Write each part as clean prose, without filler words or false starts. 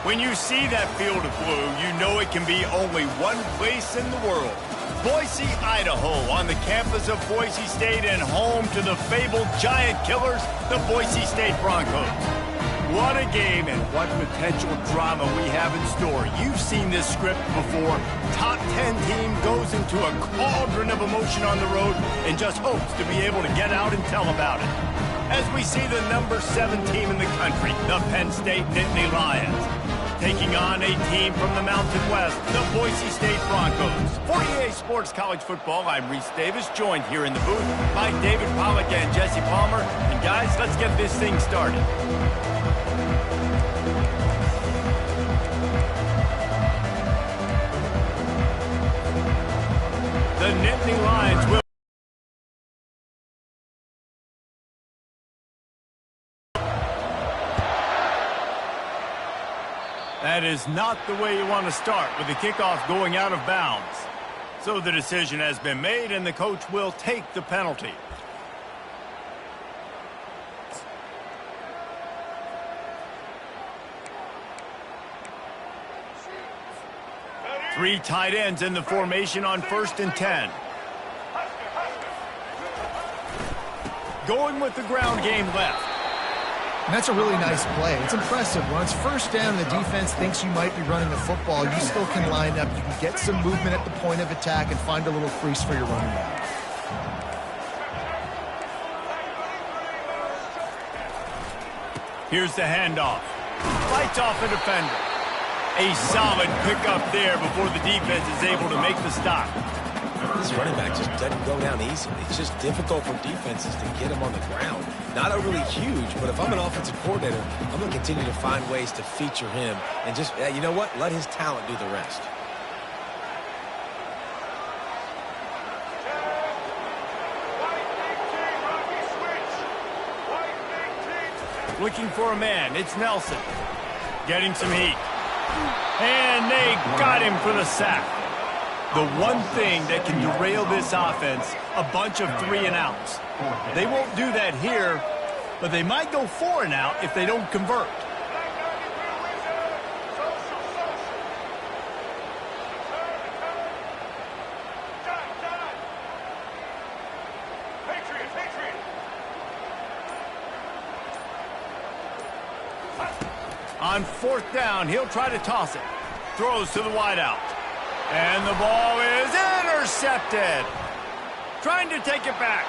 When you see that field of blue, you know it can be only one place in the world. Boise, Idaho, on the campus of Boise State and home to the fabled giant killers, the Boise State Broncos. What a game and what potential drama we have in store. You've seen this script before. Top 10 team goes into a cauldron of emotion on the road and just hopes to be able to get out and tell about it. As we see the number 7 team in the country, the Penn State Nittany Lions, taking on a team from the Mountain West, the Boise State Broncos. For EA Sports College Football, I'm Reese Davis, joined here in the booth by David Pollack and Jesse Palmer. And guys, let's get this thing started. The Nittany Lions will That is not the way you want to start with the kickoff going out of bounds. So the decision has been made, and the coach will take the penalty. Three tight ends in the formation on 1st and 10. Going with the ground game left. And that's a really nice play. It's impressive. When it's 1st down and the defense thinks you might be running the football, you still can line up. You can get some movement at the point of attack and find a little crease for your running back. Here's the handoff. Fights off a defender. A solid pickup there before the defense is able to make the stop. This running back just doesn't go down easily. It's just difficult for defenses to get him on the ground. Not overly huge, but if I'm an offensive coordinator, I'm going to continue to find ways to feature him and just, you know what, let his talent do the rest. Looking for a man. It's Nelson. Getting some heat. And they got him for the sack. The one thing that can derail this offense, a bunch of 3-and-outs. They won't do that here, but they might go 4-and-out if they don't convert. On 4th down, he'll try to toss it. Throws to the wideout. And the ball is intercepted. Trying to take it back.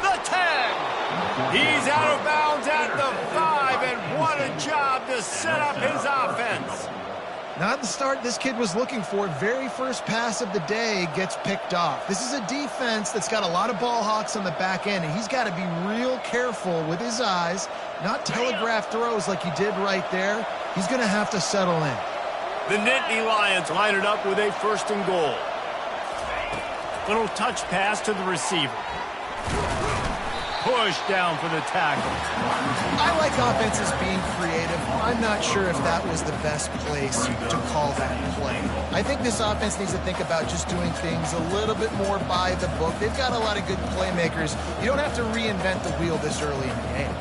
The 10. He's out of bounds at the 5, and what a job to set up his offense. Not the start this kid was looking for. Very first pass of the day gets picked off. This is a defense that's got a lot of ball hawks on the back end, and he's got to be real careful with his eyes, not telegraph throws like he did right there. He's going to have to settle in. The Nittany Lions line it up with a 1st and goal. Little touch pass to the receiver. push down for the tackle. I like offenses being creative. I'm not sure if that was the best place to call that play. I think this offense needs to think about just doing things a little bit more by the book. They've got a lot of good playmakers. You don't have to reinvent the wheel this early in the game.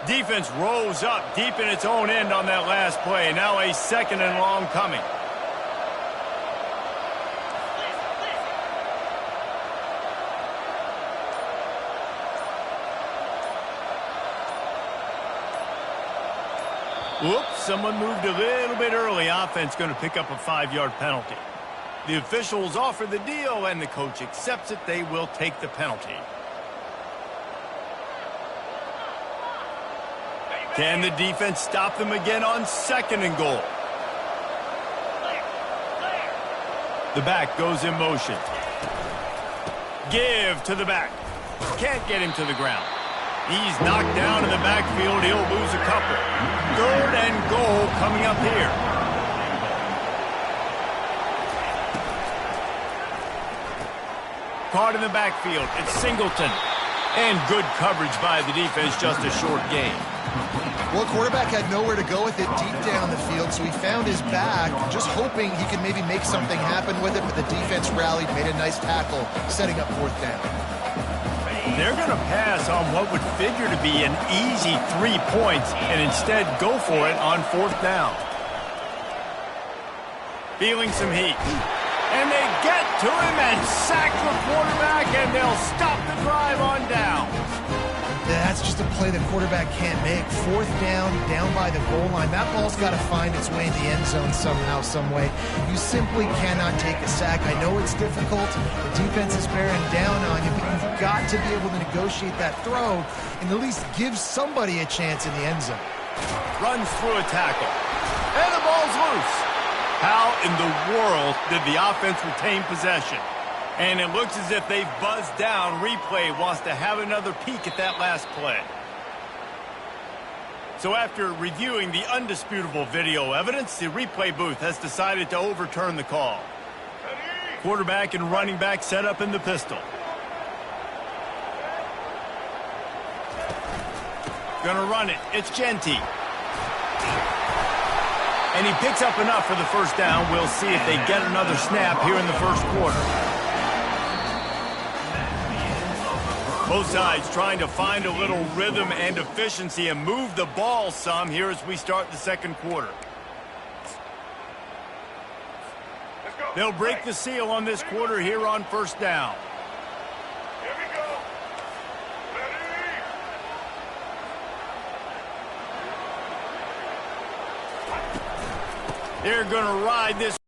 Defense rolls up deep in its own end on that last play. Now a 2nd and long coming. Whoops, someone moved a little bit early. Offense going to pick up a 5-yard penalty. The officials offer the deal, and the coach accepts it. They will take the penalty. Can the defense stop them again on 2nd and goal? The back goes in motion. Give to the back. Can't get him to the ground. He's knocked down in the backfield. He'll lose a couple. 3rd and goal coming up here. Caught in the backfield. It's Singleton. And good coverage by the defense, just a short gain. Well, quarterback had nowhere to go with it deep down the field, so he found his back, just hoping he could maybe make something happen with it, but the defense rallied, made a nice tackle, setting up 4th down. They're going to pass on what would figure to be an easy 3 points and instead go for it on 4th down. Feeling some heat. And they get to him and sack the quarterback, and they'll stop the drive on down. That's just a play the quarterback can't make. 4th down, down by the goal line. That ball's got to find its way in the end zone somehow, some way. You simply cannot take a sack. I know it's difficult. The defense is bearing down on you, but you've got to be able to negotiate that throw and at least give somebody a chance in the end zone. Runs through a tackle. And the ball's loose. How in the world did the offense retain possession? And it looks as if they've buzzed down. Replay wants to have another peek at that last play. So after reviewing the undisputable video evidence, the replay booth has decided to overturn the call. Quarterback and running back set up in the pistol. Gonna run it. It's Genty. And he picks up enough for the 1st down. We'll see if they get another snap here in the 1st quarter. Both sides trying to find a little rhythm and efficiency and move the ball some here as we start the 2nd quarter. They'll break the seal on this quarter here on 1st down. Here we go. Ready? They're going to ride this.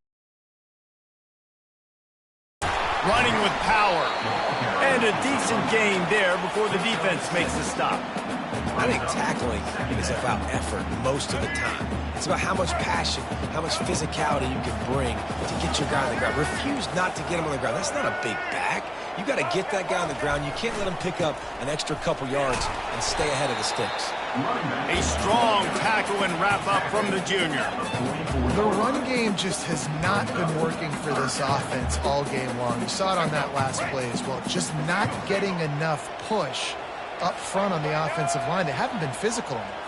Running with power. And a decent gain there before the defense makes the stop. I think tackling is about effort most of the time. It's about how much passion, how much physicality you can bring to get your guy on the ground. Refuse not to get him on the ground. That's not a big back. You got to get that guy on the ground. You can't let him pick up an extra couple yards and stay ahead of the sticks. A strong tackle and wrap up from the junior. The run game just has not been working for this offense all game long. You saw it on that last play as well. Just not getting enough push up front on the offensive line. They haven't been physical enough.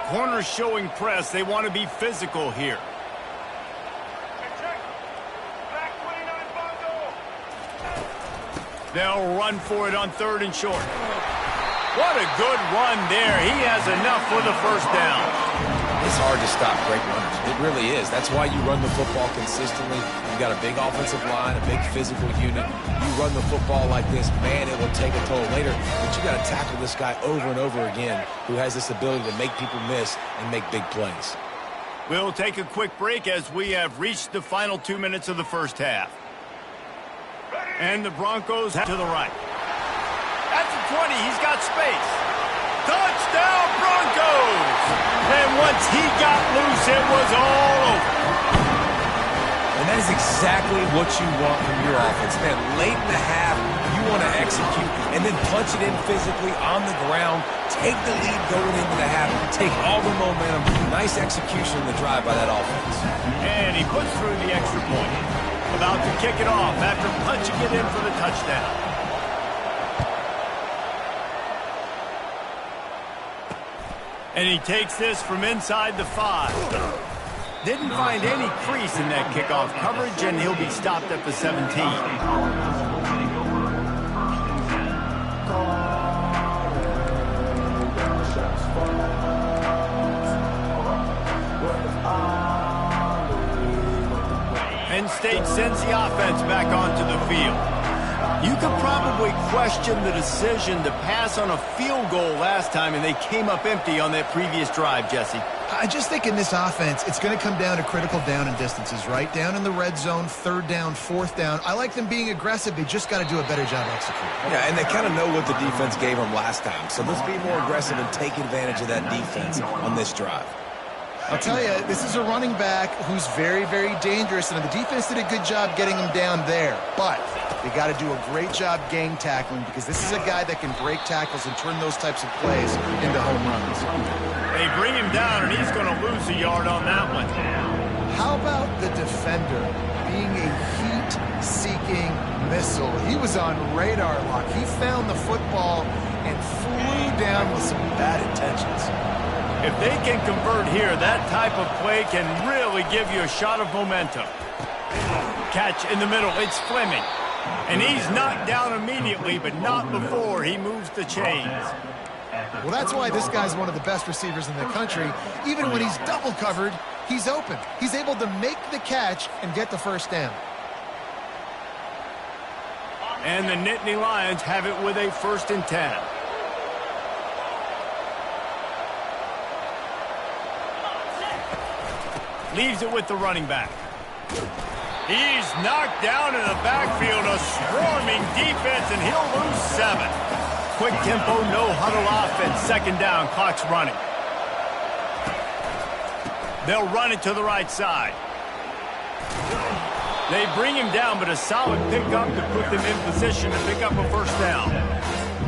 Corners showing press. They want to be physical here. They'll run for it on 3rd and short. What a good run there. He has enough for the 1st down. It's hard to stop great runners. It really is. That's why you run the football consistently. You've got a big offensive line, a big physical unit. You run the football like this, man, it will take a toll later. But you got to tackle this guy over and over again who has this ability to make people miss and make big plays. We'll take a quick break as we have reached the final 2 minutes of the 1st half. And the Broncos to the right. At the 20, he's got space. Touchdown, Broncos! And once he got loose, it was all over. And that is exactly what you want from your offense. Man, late in the half, you want to execute and then punch it in physically on the ground, take the lead going into the half, take all the momentum. Nice execution in the drive by that offense. And he puts through the extra point. About to kick it off after punching it in for the touchdown. And he takes this from inside the 5. Didn't find any crease in that kickoff coverage, and he'll be stopped at the 17. Penn State sends the offense back onto the field. You could probably question the decision to pass on a field goal last time, and they came up empty on that previous drive, Jesse. I just think in this offense, it's going to come down to critical down and distances, right? Down in the red zone, 3rd down, 4th down. I like them being aggressive. They just got to do a better job executing. Yeah, and they kind of know what the defense gave them last time. So let's be more aggressive and take advantage of that defense on this drive. I'll tell you, this is a running back who's very, very dangerous, and the defense did a good job getting him down there. But they got to do a great job game tackling, because this is a guy that can break tackles and turn those types of plays into home runs. They bring him down, and he's going to lose a yard on that one. How about the defender being a heat-seeking missile? He was on radar lock. He found the football and flew down with some bad intentions. If they can convert here, that type of play can really give you a shot of momentum. Catch in the middle, it's Fleming. And he's knocked down immediately, but not before he moves the chains. Well, that's why this guy's one of the best receivers in the country. Even when he's double covered, he's open. He's able to make the catch and get the first down. And the Nittany Lions have it with a 1st and 10. Leaves it with the running back. He's knocked down in the backfield, a swarming defense, and he'll lose 7. Quick tempo, no huddle offense. 2nd down, clock's running. They'll run it to the right side. They bring him down, but a solid pickup to put them in position to pick up a 1st down.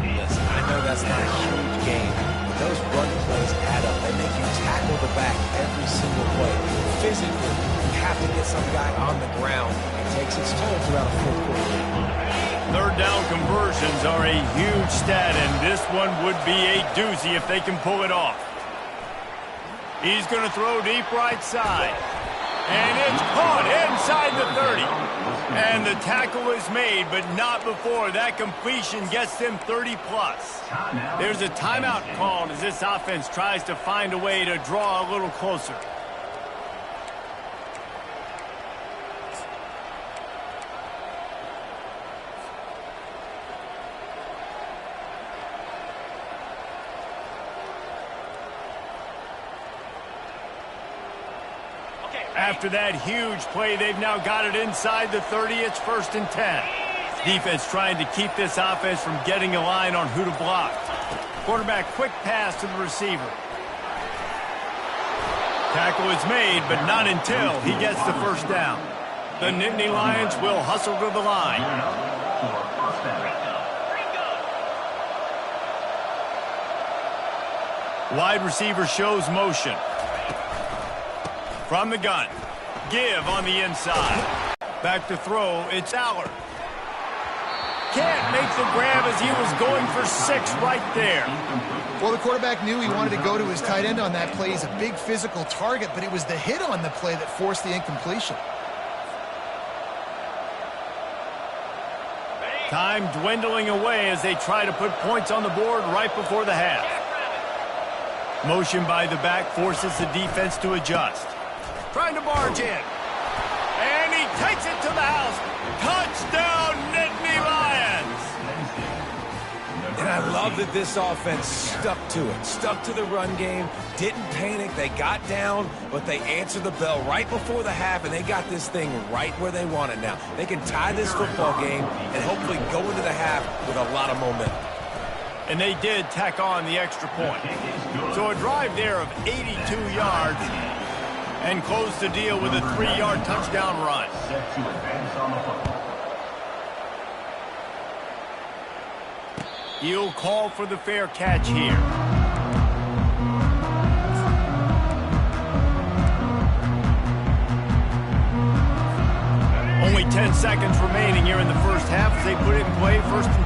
Listen, I know that's not a huge game, but those run plays add up. They make you tackle the back every single play. Physically, you have to get some guy on the ground. It takes its toll throughout a 4th quarter. 3rd down conversions are a huge stat, and this one would be a doozy if they can pull it off. He's going to throw deep right side. And it's caught inside the 30. And the tackle is made, but not before that completion gets them 30-plus. There's a timeout called as this offense tries to find a way to draw a little closer. After that huge play, they've now got it inside the 30. It's 1st and 10. Defense trying to keep this offense from getting a line on who to block. Quarterback quick pass to the receiver. Tackle is made, but not until he gets the 1st down. The Nittany Lions will hustle to the line. Wide receiver shows motion. From the gun. Give on the inside. Back to throw. It's Allard. Can't make the grab as he was going for 6 right there. Well, the quarterback knew he wanted to go to his tight end on that play. He's a big physical target, but it was the hit on the play that forced the incompletion. Time dwindling away as they try to put points on the board right before the half. Motion by the back forces the defense to adjust. Trying to barge in. And he takes it to the house. Touchdown, Nittany Lions! And I love that this offense stuck to it. Stuck to the run game. Didn't panic. They got down, but they answered the bell right before the half, and they got this thing right where they want it now. They can tie this football game and hopefully go into the half with a lot of momentum. And they did tack on the extra point. So a drive there of 82 yards and close the deal with a 3-yard touchdown run. He'll call for the fair catch here. Only 10 seconds remaining here in the first half as they put it in play, 1st and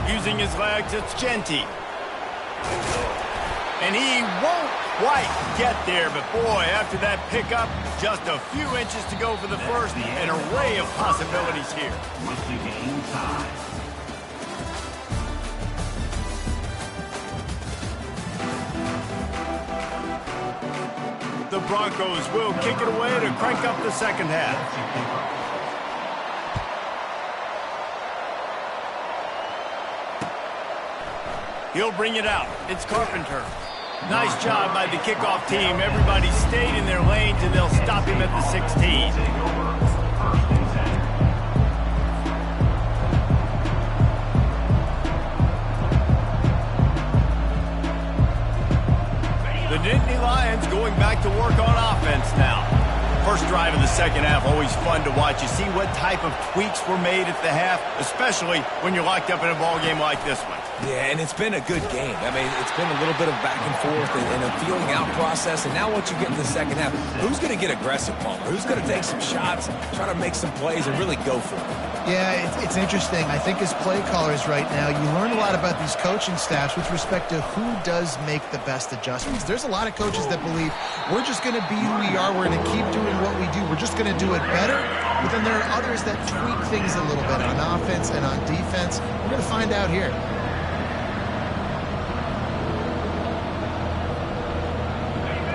10. Using his legs, it's Genti. And he won't quite get there, but boy, after that pickup, just a few inches to go for the first, an array of possibilities here. The Broncos will kick it away to crank up the second half. He'll bring it out. It's Carpenter. Nice job by the kickoff team. Everybody stayed in their lanes, and they'll stop him at the 16. The Nittany Lions going back to work on offense now. First drive of the second half, always fun to watch. You see what type of tweaks were made at the half, especially when you're locked up in a ball game like this one. Yeah, and it's been a good game. I mean, it's been a little bit of back and forth and a feeling out process. And now once you get in the second half, who's going to get aggressive, Palmer? Who's going to take some shots, try to make some plays, and really go for it? Yeah, it's interesting. I think as play callers right now, you learn a lot about these coaching staffs with respect to who does make the best adjustments. There's a lot of coaches that believe we're just going to be who we are. We're going to keep doing what we do. We're just going to do it better. But then there are others that tweak things a little bit on offense and on defense. We're going to find out here.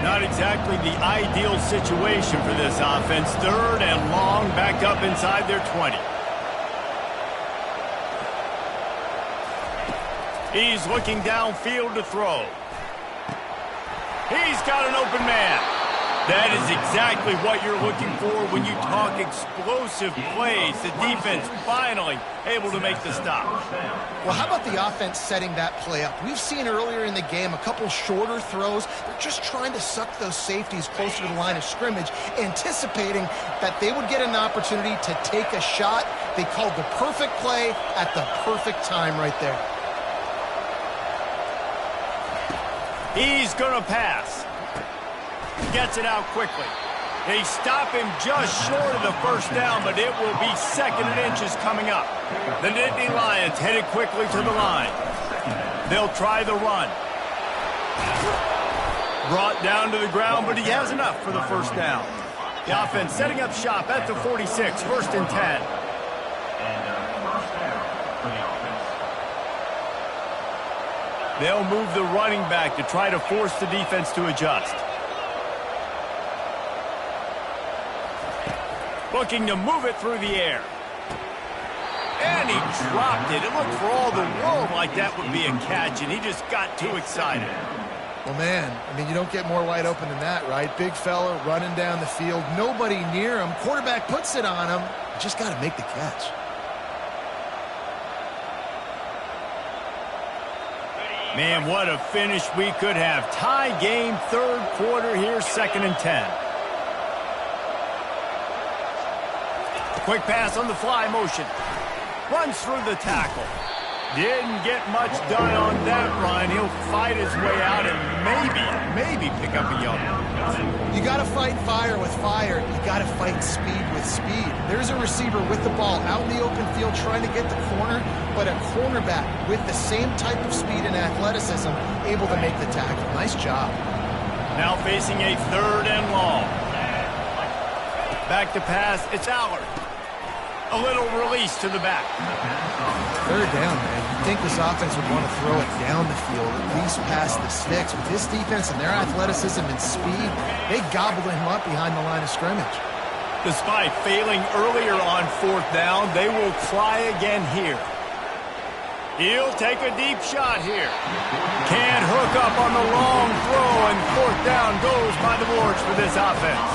Not exactly the ideal situation for this offense. 3rd and long, back up inside their 20. He's looking downfield to throw. He's got an open man. That is exactly what you're looking for when you talk explosive plays. The defense finally able to make the stop. Well, how about the offense setting that play up? We've seen earlier in the game a couple shorter throws. They're just trying to suck those safeties closer to the line of scrimmage, anticipating that they would get an opportunity to take a shot. They called the perfect play at the perfect time right there. He's going to pass. Gets it out quickly. They stop him just short of the first down, but it will be 2nd and inches coming up. The Nittany Lions headed quickly to the line. They'll try the run. Brought down to the ground, but he has enough for the first down. The offense setting up shop at the 46, 1st and 10. They'll move the running back to try to force the defense to adjust. Looking to move it through the air. And he dropped it. It looked for all the world like that would be a catch, and he just got too excited. Well, man, I mean, you don't get more wide open than that, right? Big fella running down the field. Nobody near him. Quarterback puts it on him. Just got to make the catch. Man, what a finish we could have. Tie game, 3rd quarter here, 2nd and 10. Quick pass on the fly motion. Runs through the tackle. Didn't get much done on that run. He'll fight his way out and maybe pick up a yard. You got to fight fire with fire. You got to fight speed with speed. There's a receiver with the ball out in the open field trying to get the corner, but a cornerback with the same type of speed and athleticism able to make the tackle. Nice job. Now facing a 3rd and long. Back to pass. It's Allard. A little release to the back. 3rd down, man. You'd think this offense would want to throw it down the field, at least past the sticks. With this defense and their athleticism and speed, they gobbled him up behind the line of scrimmage. Despite failing earlier on 4th down, they will try again here. He'll take a deep shot here. Can't hook up on the long throw, and 4th down goes by the boards for this offense.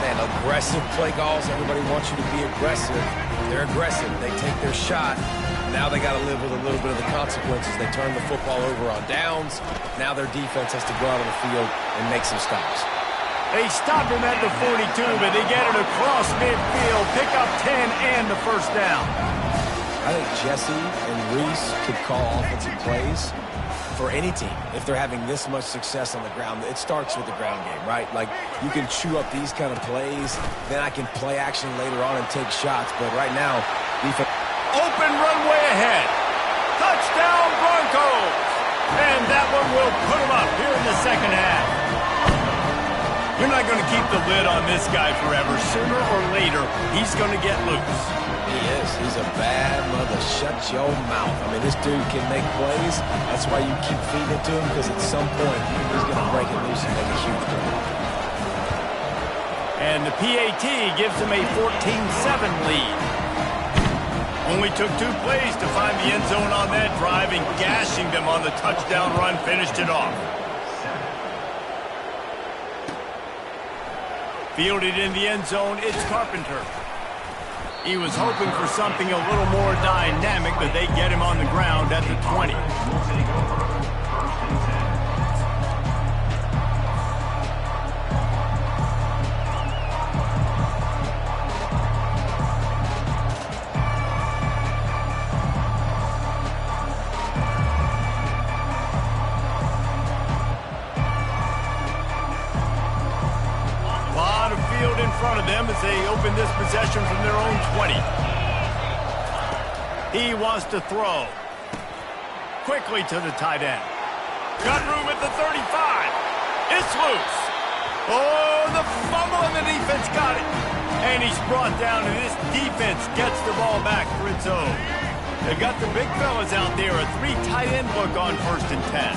Man, aggressive play calls. Everybody wants you to be aggressive. They're aggressive. They take their shot. Now they got to live with a little bit of the consequences. They turn the football over on downs. Now their defense has to go out on the field and make some stops. They stop him at the 42, but they get it across midfield. Pick up 10 and the first down. I think Jesse and Reese could call offensive plays. for any team, if they're having this much success on the ground, it starts with the ground game, right? Like, you can chew up these kind of plays, then I can play action later on and take shots. But right now, defense. Open runway ahead. Touchdown Broncos. And that one will put them up here in the second half. You're not going to keep the lid on this guy forever. Sooner or later, he's going to get loose. He is. He's a bad mother. Shut your mouth. I mean, this dude can make plays. That's why you keep feeding it to him, because at some point, he's going to break it loose and make a huge play. And the PAT gives him a 14-7 lead. Only took 2 plays to find the end zone on that drive, and gashing them on the touchdown run finished it off. Fielded in the end zone, it's Carpenter. He was hoping for something a little more dynamic, but they get him on the ground at the 20. In front of them as they open this possession from their own 20. He wants to throw. Quickly to the tight end. Got room at the 35. It's loose. Oh, the fumble, and the defense got it. And he's brought down, and this defense gets the ball back for its own. They've got the big fellas out there. A 3 tight end look on 1st and 10.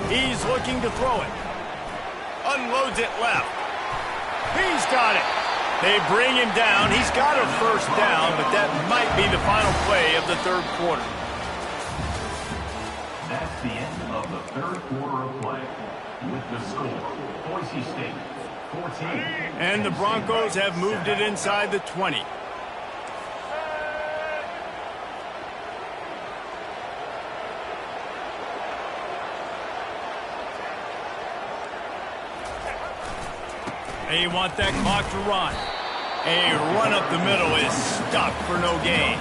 He's looking to throw it. Unloads it left. He's got it. They bring him down. He's got a 1st down, but that might be the final play of the 3rd quarter. That's the end of the 3rd quarter of play. With the score, Boise State 14. And the Broncos have moved it inside the 20. They want that clock to run. A run up the middle is stopped for no gain.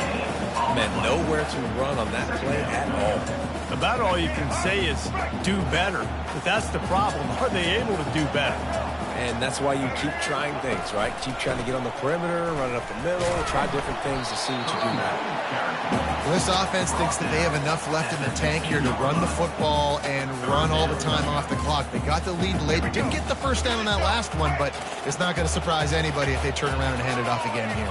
Man, nowhere to run on that play at all. About all you can say is do better. But that's the problem. Are they able to do better? And that's why you keep trying things, right? Keep trying to get on the perimeter, run it up the middle, try different things to see what you do now. Well, this offense thinks that they have enough left in the tank here to run the football and run all the time off the clock. They got the lead late. Didn't get the 1st down on that last one, but it's not going to surprise anybody if they turn around and hand it off again here.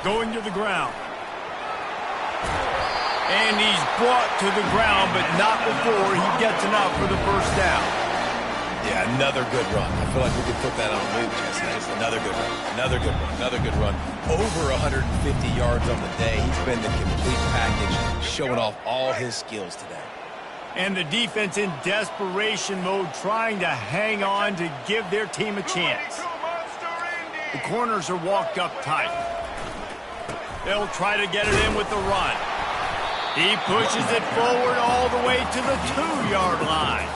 Going to the ground. And he's brought to the ground, but not before he gets enough for the 1st down. Yeah, another good run. I feel like we could put that on loop, Jesse. Another good run. Another good run. Another good run. Over 150 yards on the day. He's been the complete package, showing off all his skills today. And the defense in desperation mode, trying to hang on to give their team a chance. The corners are walked up tight. They'll try to get it in with the run. He pushes it forward all the way to the 2-yard line.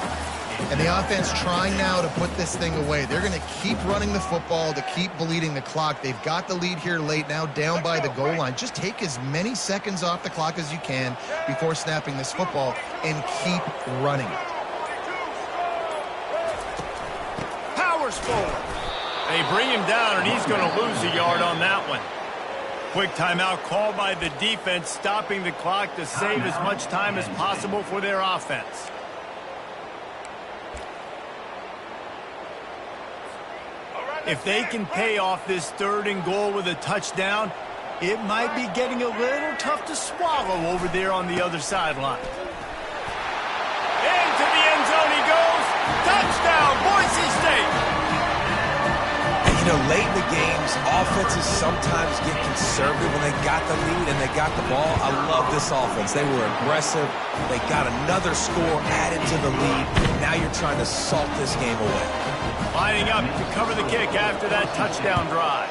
And the offense trying now to put this thing away. They're going to keep running the football to keep bleeding the clock. They've got the lead here late, now down by the goal line. Just take as many seconds off the clock as you can before snapping this football and keep running. Powers forward. They bring him down, and he's going to lose a yard on that one. Quick timeout called by the defense, stopping the clock to save as much time as possible for their offense. If they can pay off this 3rd and goal with a touchdown, it might be getting a little tough to swallow over there on the other sideline. Into the end zone he goes. Touchdown, Boise State. You know, late in the games, offenses sometimes get conservative when they got the lead and they got the ball. I love this offense. They were aggressive. They got another score added to the lead. Now you're trying to salt this game away. Lining up to cover the kick after that touchdown drive.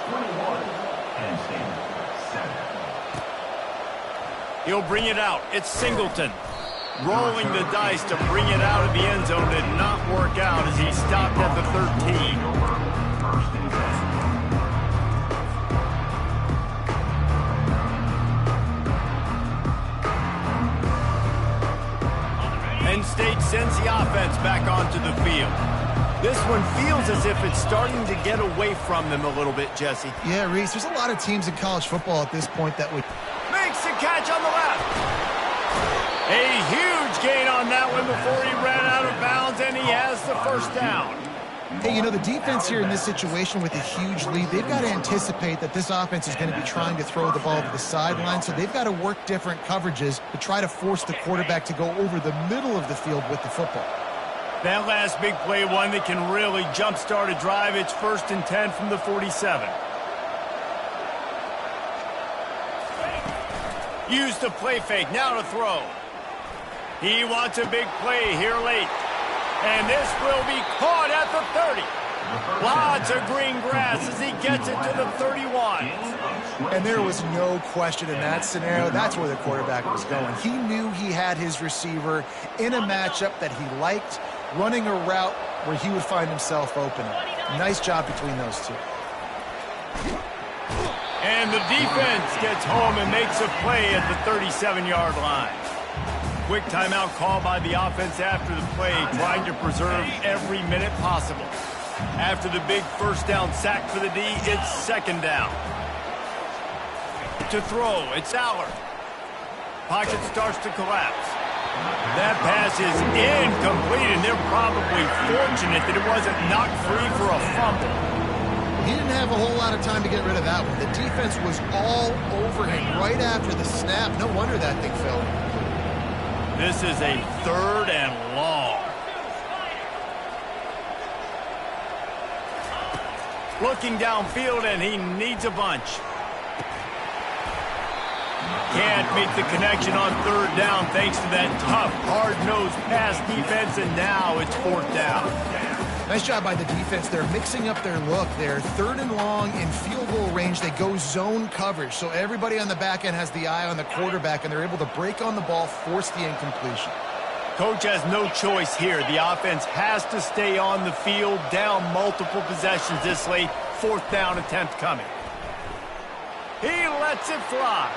He'll bring it out. It's Singleton. Rolling the dice to bring it out of the end zone did not work out as he stopped at the 13. Penn State sends the offense back onto the field. This one feels as if it's starting to get away from them a little bit, Jesse. Yeah, Reese, there's a lot of teams in college football at this point that would... Makes the catch on the left. A huge gain on that one before he ran out of bounds, and he has the first down. Hey, you know, the defense here in this situation with a huge lead, they've got to anticipate that this offense is going to be trying to throw the ball to the sideline, so they've got to work different coverages to try to force the quarterback to go over the middle of the field with the football. That last big play, one that can really jumpstart a drive. It's 1st and 10 from the 47. Use the play fake, now to throw. He wants a big play here late. And this will be caught at the 30. Lots of green grass as he gets it to the 31. And there was no question in that scenario. That's where the quarterback was going. He knew he had his receiver in a matchup that he liked, running a route where he would find himself open. Nice job between those two. And the defense gets home and makes a play at the 37-yard line. Quick timeout call by the offense after the play, trying to preserve every minute possible. After the big first down sack for the D, it's 2nd down. To throw, it's Allard. Pocket starts to collapse. That pass is incomplete, and they're probably fortunate that it wasn't knocked free for a fumble. He didn't have a whole lot of time to get rid of that one. The defense was all over him right after the snap. No wonder that thing fell. This is a 3rd and long. Looking downfield, and he needs a bunch. Can't make the connection on 3rd down thanks to that tough, hard-nosed pass defense, and now it's 4th down. Nice job by the defense. They're mixing up their look. They're 3rd and long in field goal range. They go zone coverage, so everybody on the back end has the eye on the quarterback, and they're able to break on the ball, force the incompletion. Coach has no choice here. The offense has to stay on the field, down multiple possessions this late. 4th down attempt coming. He lets it fly.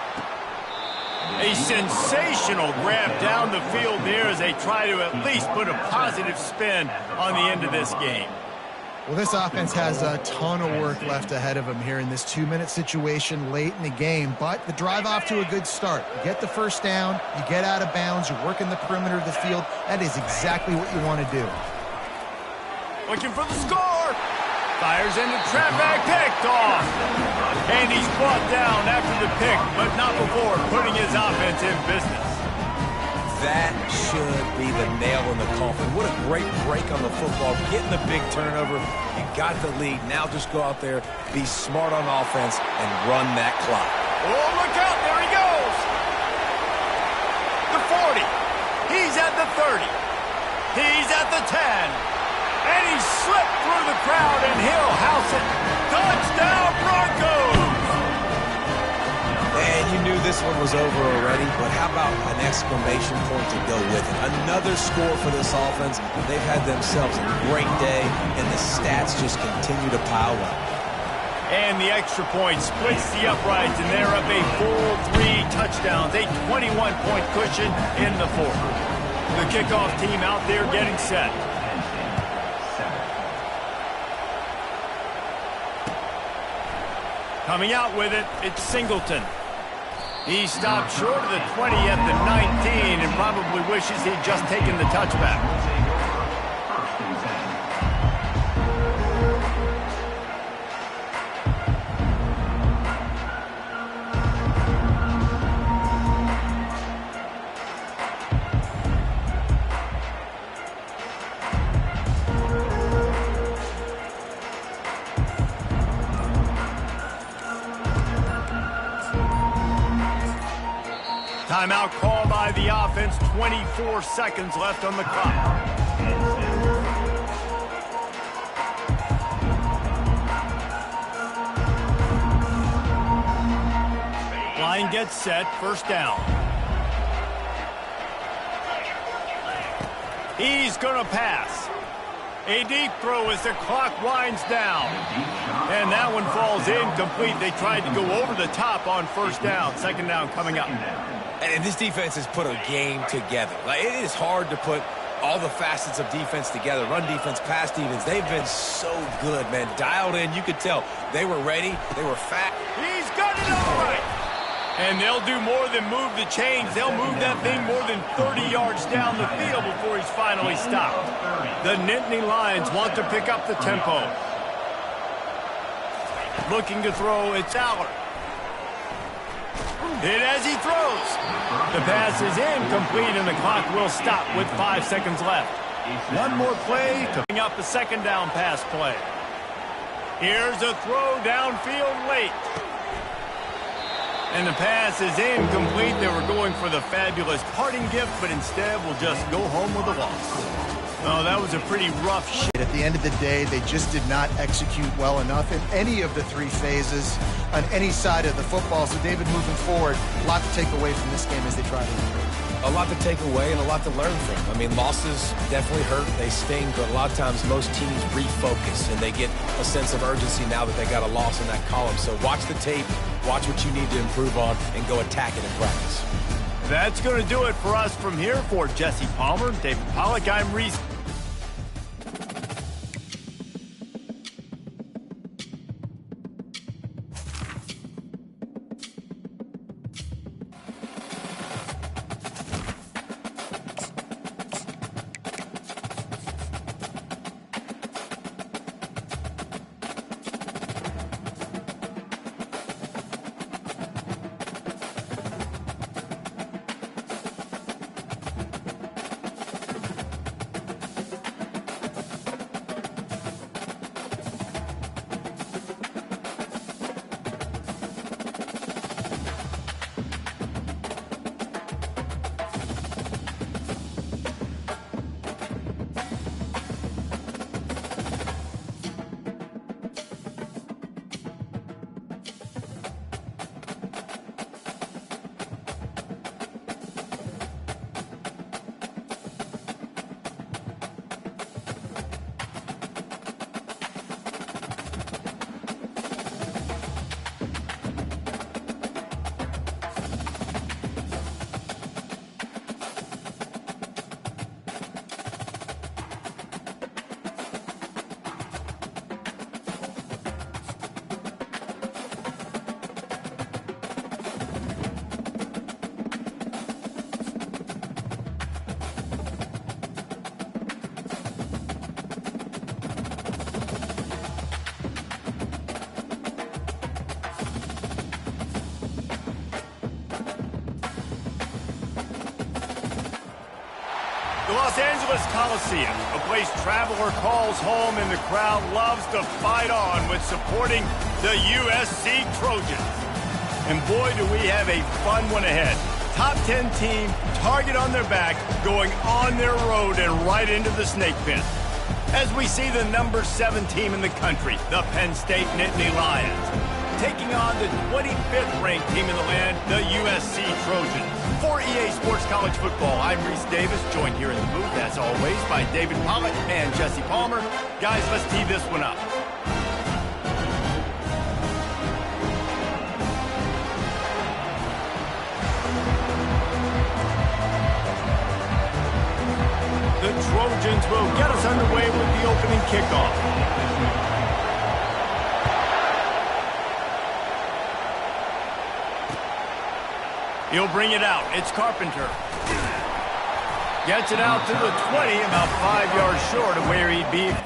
A sensational grab down the field there as they try to at least put a positive spin on the end of this game. Well, this offense has a ton of work left ahead of them here in this 2-minute situation late in the game, but the drive off to a good start. You get the first down, you get out of bounds, you're working the perimeter of the field. That is exactly what you want to do. Looking for the score. Fires into trap back, picked off. And he's brought down after the pick, but not before putting his offense in business. That should be the nail in the coffin. What a great break on the football. Getting the big turnover. You got the lead. Now just go out there, be smart on offense, and run that clock. Oh, look out. There he goes. The 40. He's at the 30. He's at the 10. And he slipped through the crowd, and he'll house it. Touchdown, Broncos! And you knew this one was over already, but how about an exclamation point to go with it? Another score for this offense. They've had themselves a great day, and the stats just continue to pile up. And the extra point splits the uprights, and they're up a full 3 touchdowns, a 21-point cushion in the 4th. The kickoff team out there getting set. Coming out with it, it's Singleton. He stopped short of the 20 at the 19 and probably wishes he'd just taken the touchback. Timeout call by the offense, 24 seconds left on the clock. Line gets set, 1st down. He's going to pass. A deep throw as the clock winds down. And that one falls incomplete. They tried to go over the top on first down. Second down coming up. And this defense has put a game together. Like, it is hard to put all the facets of defense together. Run defense, pass defense. They've been so good, man. Dialed in. You could tell they were ready. They were fat. He's got it all right. And they'll do more than move the chains. They'll move that thing more than 30 yards down the field before he's finally stopped. The Nittany Lions want to pick up the tempo. Looking to throw, it's Aller. Hit as he throws. The pass is incomplete, and the clock will stop with 5 seconds left. One more play to bring up the second down pass play. Here's a throw downfield late. And the pass is incomplete. They were going for the fabulous parting gift, but instead will just go home with a loss. Oh, that was a pretty rough shot. At the end of the day, they just did not execute well enough in any of the three phases on any side of the football. So, David, moving forward, a lot to take away from this game as they try to improve. A lot to take away and a lot to learn from. I mean, losses definitely hurt. They sting, but a lot of times most teams refocus and they get a sense of urgency now that they got a loss in that column. So watch the tape, watch what you need to improve on, and go attack it in practice. That's going to do it for us from here. For Jesse Palmer, David Pollack, I'm Reese. The Los Angeles Coliseum, a place traveler calls home, and the crowd loves to fight on with supporting the USC Trojans. And boy, do we have a fun one ahead. Top 10 team, target on their back, going on their road and right into the snake pit. As we see the number 7 team in the country, the Penn State Nittany Lions, taking on the 25th ranked team in the land, the USC Trojans. For EA Sports College Football, I'm Reese Davis, joined here in the booth, as always, by David Pollack and Jesse Palmer. Guys, let's tee this one up. The Trojans will get us underway with the opening kickoff. He'll bring it out. It's Carpenter. Gets it out to the 20, about 5 yards short of where he'd be.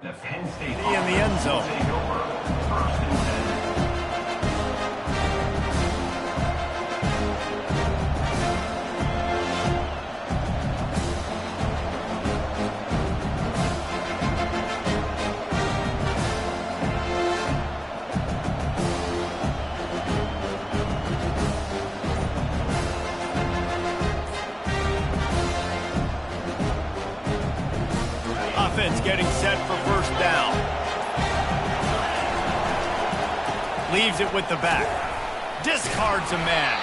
The Penn State in the end zone. offense getting set for first down. Leaves it with the back. Discards a man.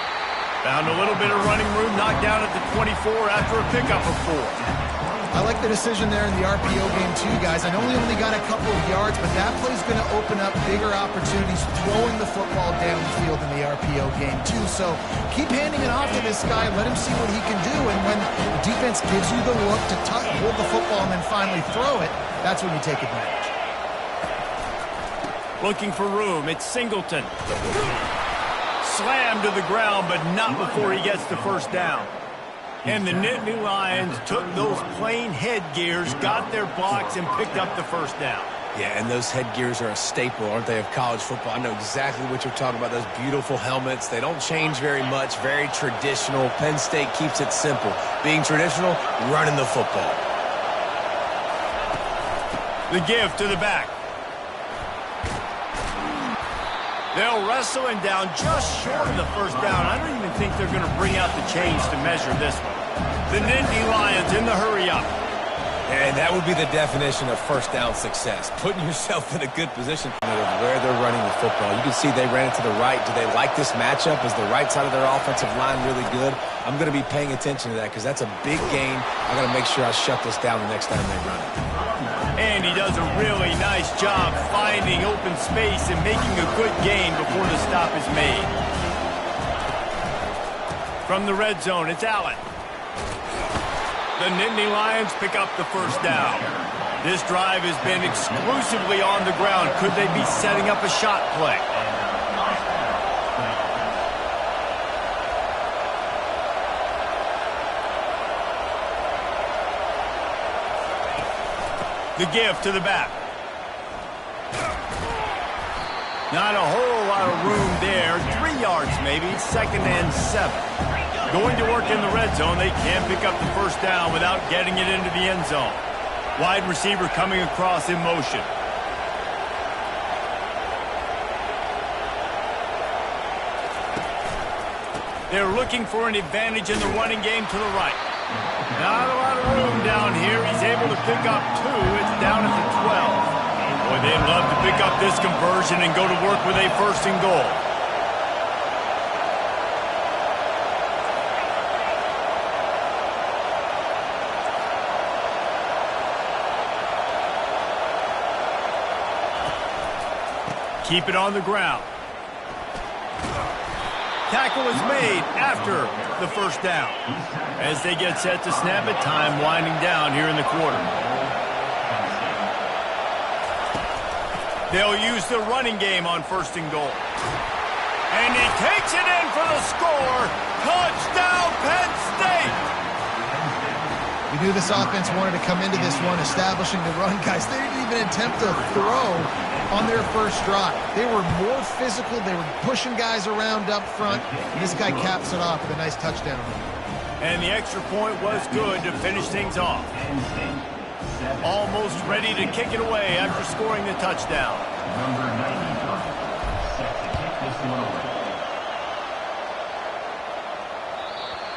Found a little bit of running room, knocked down at the 24 after a pickup of 4. I like the decision there in the RPO game too, guys. I know he only got a couple of yards, but that play's going to open up bigger opportunities throwing the football downfield in the RPO game too. So keep handing it off to this guy. Let him see what he can do. And when the defense gives you the look to hold the football and then finally throw it, that's when you take advantage. Looking for room. It's Singleton. Slammed to the ground, but not before he gets the first down. And the Nittany Lions took those plain headgears, got their blocks, and picked up the first down. Yeah, and those headgears are a staple, aren't they, of college football? I know exactly what you're talking about, those beautiful helmets. They don't change very much, very traditional. Penn State keeps it simple. Being traditional, running the football. The give to the back. They'll wrestle him down just short of the first down. I don't even think they're going to bring out the chains to measure this one. The Nittany Lions in the hurry-up. And that would be the definition of first down success. Putting yourself in a good position of where they're running the football. You can see they ran it to the right. Do they like this matchup? Is the right side of their offensive line really good? I'm going to be paying attention to that because that's a big game. I got to make sure I shut this down the next time they run it. And he does a really nice job finding open space and making a good gain before the stop is made. From the red zone, it's Allen. The Nittany Lions pick up the first down. This drive has been exclusively on the ground. Could they be setting up a shot play? The give to the back. Not a whole lot of room there. 3 yards maybe, 2nd and 7. Going to work in the red zone. They can pick up the first down without getting it into the end zone. Wide receiver coming across in motion. They're looking for an advantage in the running game to the right. Not a lot of room down here. He's able to pick up 2. It's down at the 12. Boy, they'd love to pick up this conversion and go to work with a 1st and goal. Keep it on the ground. Tackle is made after the first down. As they get set to snap it, time winding down here in the quarter. They'll use the running game on 1st and goal. And he takes it in for the score. Touchdown, Penn State! We knew this offense wanted to come into this one establishing the run, guys. They didn't even attempt to throw on their first drive. They were more physical. They were pushing guys around up front. And this guy caps it off with a nice touchdown. And the extra point was good to finish things off. Almost ready to kick it away after scoring the touchdown. Number 95, set to kick this one away.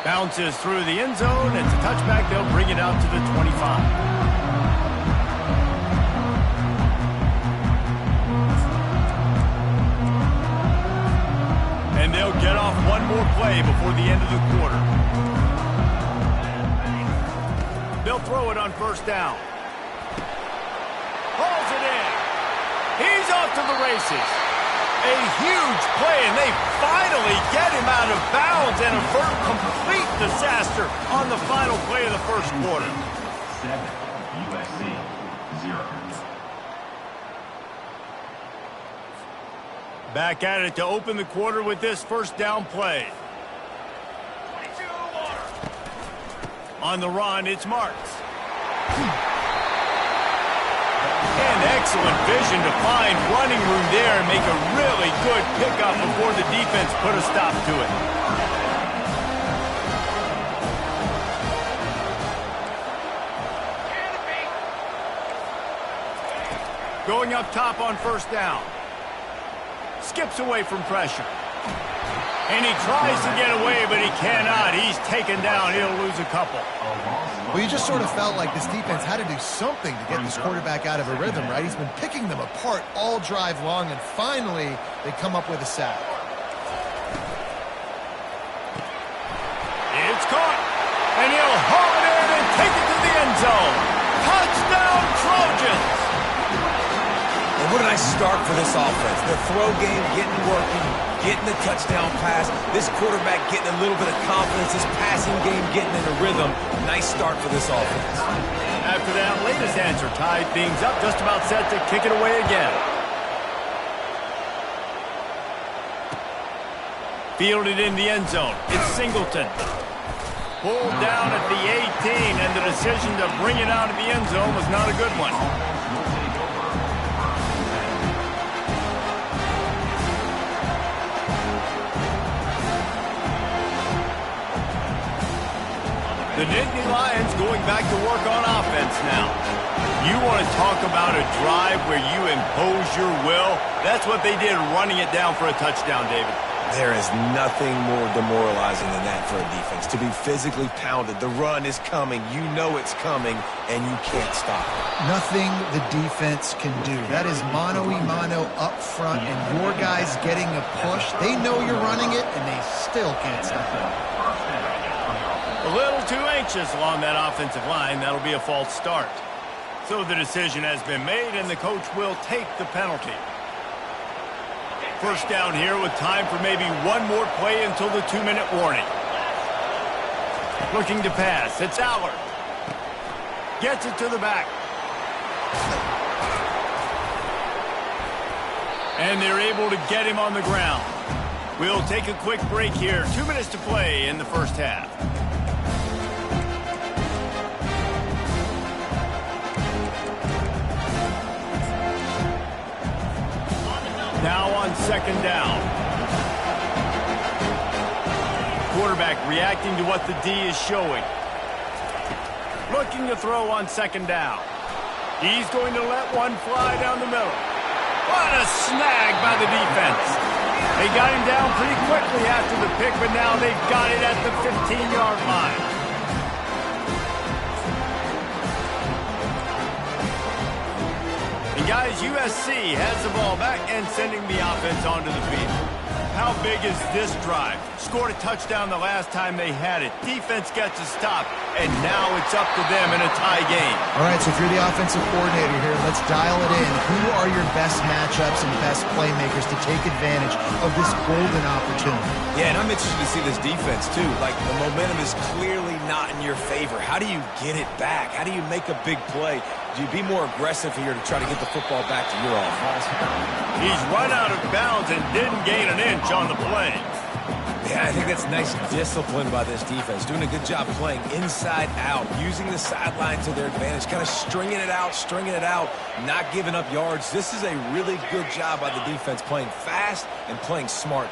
Bounces through the end zone. It's a touchback. They'll bring it out to the 25. And they'll get off one more play before the end of the quarter. They'll throw it on 1st down. Hauls it in. He's off to the races. A huge play, and they finally get him out of bounds and avert complete disaster on the final play of the first quarter. 7, USC, 0. Back at it to open the quarter with this first down play. On the run, it's Marks. And excellent vision to find running room there and make a really good pickup before the defense put a stop to it. Going up top on 1st down. Skips away from pressure. And he tries to get away, but he cannot. He's taken down. He'll lose a couple. Well, you just sort of felt like this defense had to do something to get this quarterback out of a rhythm, right? He's been picking them apart all drive long, and finally they come up with a sack. It's caught. And he'll haul it in and take it to the end zone. Touchdown, Trojans! And what a nice start for this offense. The throw game getting working, getting the touchdown pass. This quarterback getting a little bit of confidence. This passing game getting in a rhythm. Nice start for this offense. After that latest answer tied things up, just about set to kick it away again. Fielded in the end zone. It's Singleton. Pulled down at the 18, and the decision to bring it out of the end zone was not a good one. The Nittany Lions going back to work on offense now. You want to talk about a drive where you impose your will? That's what they did, running it down for a touchdown, David. There is nothing more demoralizing than that for a defense. To be physically pounded. The run is coming. You know it's coming, and you can't stop it. Nothing the defense can do. That is mano-a-mano up front, and your guys getting a push. They know you're running it, and they still can't stop it. A little too anxious along that offensive line. That'll be a false start. So the decision has been made, and the coach will take the penalty. First down here with time for maybe one more play until the 2-minute warning. Looking to pass. It's Allard. Gets it to the back. And they're able to get him on the ground. We'll take a quick break here. 2 minutes to play in the first half. Now on second down. Quarterback reacting to what the D is showing. Looking to throw on second down. He's going to let one fly down the middle. What a snag by the defense. They got him down pretty quickly after the pick, but now they've got it at the 15-yard line. Guys, USC has the ball back and sending the offense onto the field. How big is this drive? Scored a touchdown the last time they had it. Defense gets a stop, and now it's up to them in a tie game. All right, so if you're the offensive coordinator here, let's dial it in. Who are your best matchups and best playmakers to take advantage of this golden opportunity? Yeah, and I'm interested to see this defense, too. Like, the momentum is clearly not in your favor. How do you get it back? How do you make a big play? Do you be more aggressive here to try to get the football back to your offense? He's run out of bounds and didn't gain an inch on the play. Yeah, I think that's nice discipline by this defense. Doing a good job playing inside out, using the sideline to their advantage, kind of stringing it out, not giving up yards. This is a really good job by the defense, playing fast and playing smart.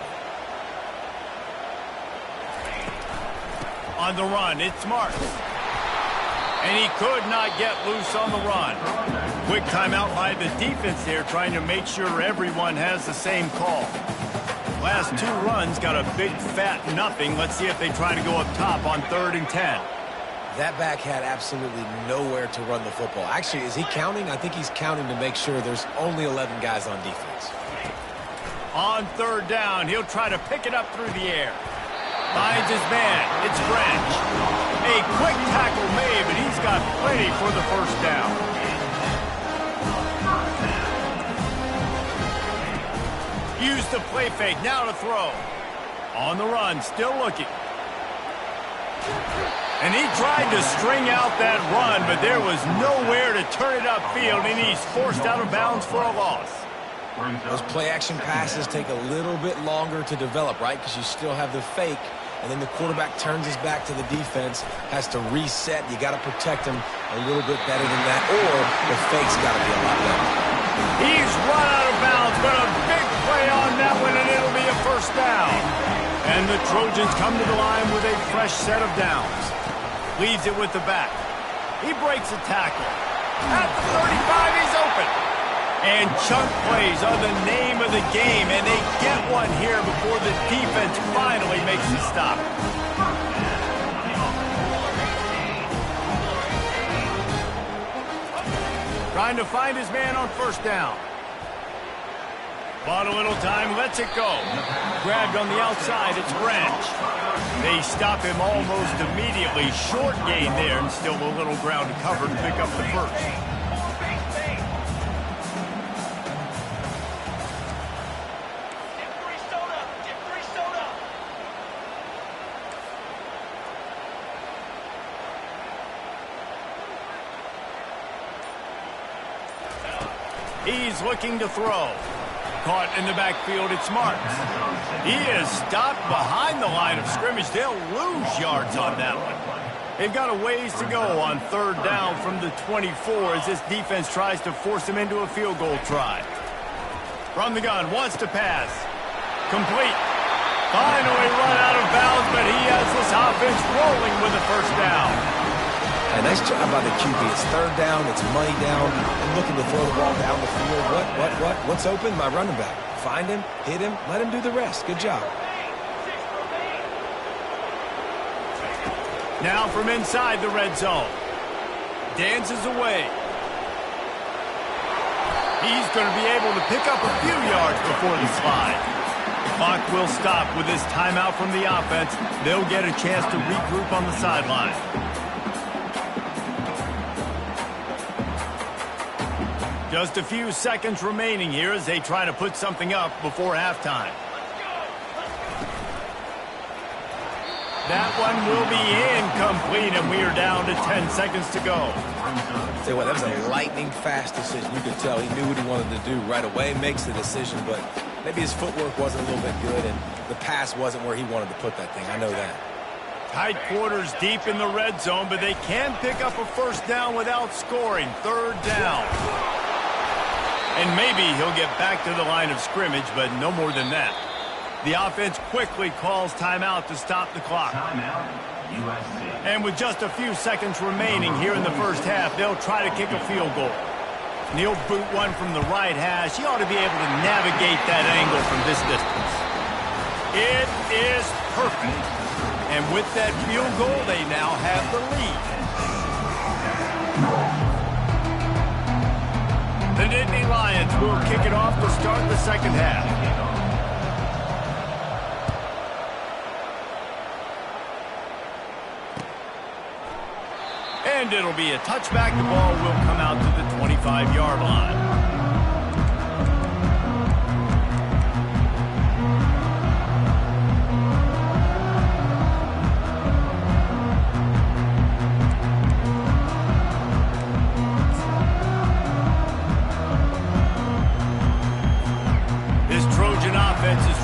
On the run, it's Marks. And he could not get loose on the run. Quick timeout by the defense there, trying to make sure everyone has the same call. Last two runs got a big fat nothing. Let's see if they try to go up top on 3rd and 10. That back had absolutely nowhere to run the football. Actually, is he counting? I think he's counting to make sure there's only 11 guys on defense. On 3rd down, he'll try to pick it up through the air. Finds his man. It's French. A quick tackle made, but he's got plenty for the first down. Use the play fake. Now to throw. On the run. Still looking. And he tried to string out that run, but there was nowhere to turn it upfield, and he's forced out of bounds for a loss. Those play-action passes take a little bit longer to develop, right? Because you still have the fake, and then the quarterback turns his back to the defense, has to reset. You got to protect him a little bit better than that, or the fake's got to be a lot better. He's run out of bounds, but a big play on that one, and it'll be a first down. And the Trojans come to the line with a fresh set of downs. Leads it with the back. He breaks a tackle. At the 35, he's open. And chunk plays are the name of the game, and they get one here before the defense finally makes the stop. Trying to find his man on first down. Bought a little time, lets it go. Grabbed on the outside, it's Branch. They stop him almost immediately. Short gain there, and still a little ground to cover to pick up the first. He's looking to throw. Caught in the backfield, it's Marks. He is stopped behind the line of scrimmage. They'll lose yards on that one. They've got a ways to go on third down from the 24 as this defense tries to force him into a field goal try. From the gun, wants to pass. Complete. Finally run out of bounds, but he has this offense rolling with a first down. A nice job by the QB. It's third down. It's money down. I'm looking to throw the ball down the field. What's open? My running back. Find him, hit him, let him do the rest. Good job. Now from inside the red zone. Dances away. He's going to be able to pick up a few yards before the slide. Clock will stop with this timeout from the offense. They'll get a chance to regroup on the sideline. Just a few seconds remaining here as they try to put something up before halftime. That one will be incomplete, and we are down to 10 seconds to go. Tell you what, that was a lightning-fast decision. You could tell he knew what he wanted to do right away, makes the decision, but maybe his footwork wasn't a little bit good, and the pass wasn't where he wanted to put that thing. I know that. Tight quarters deep in the red zone, but they can pick up a first down without scoring. Third down. And maybe he'll get back to the line of scrimmage, but no more than that. The offense quickly calls timeout to stop the clock. Timeout, USC. And with just a few seconds remaining here in the first half, they'll try to kick a field goal. And he'll boot one from the right hash. He ought to be able to navigate that angle from this distance. It is perfect. And with that field goal, they now have the lead. The Nittany Lions will kick it off to start the second half. And it'll be a touchback. The ball will come out to the 25-yard line.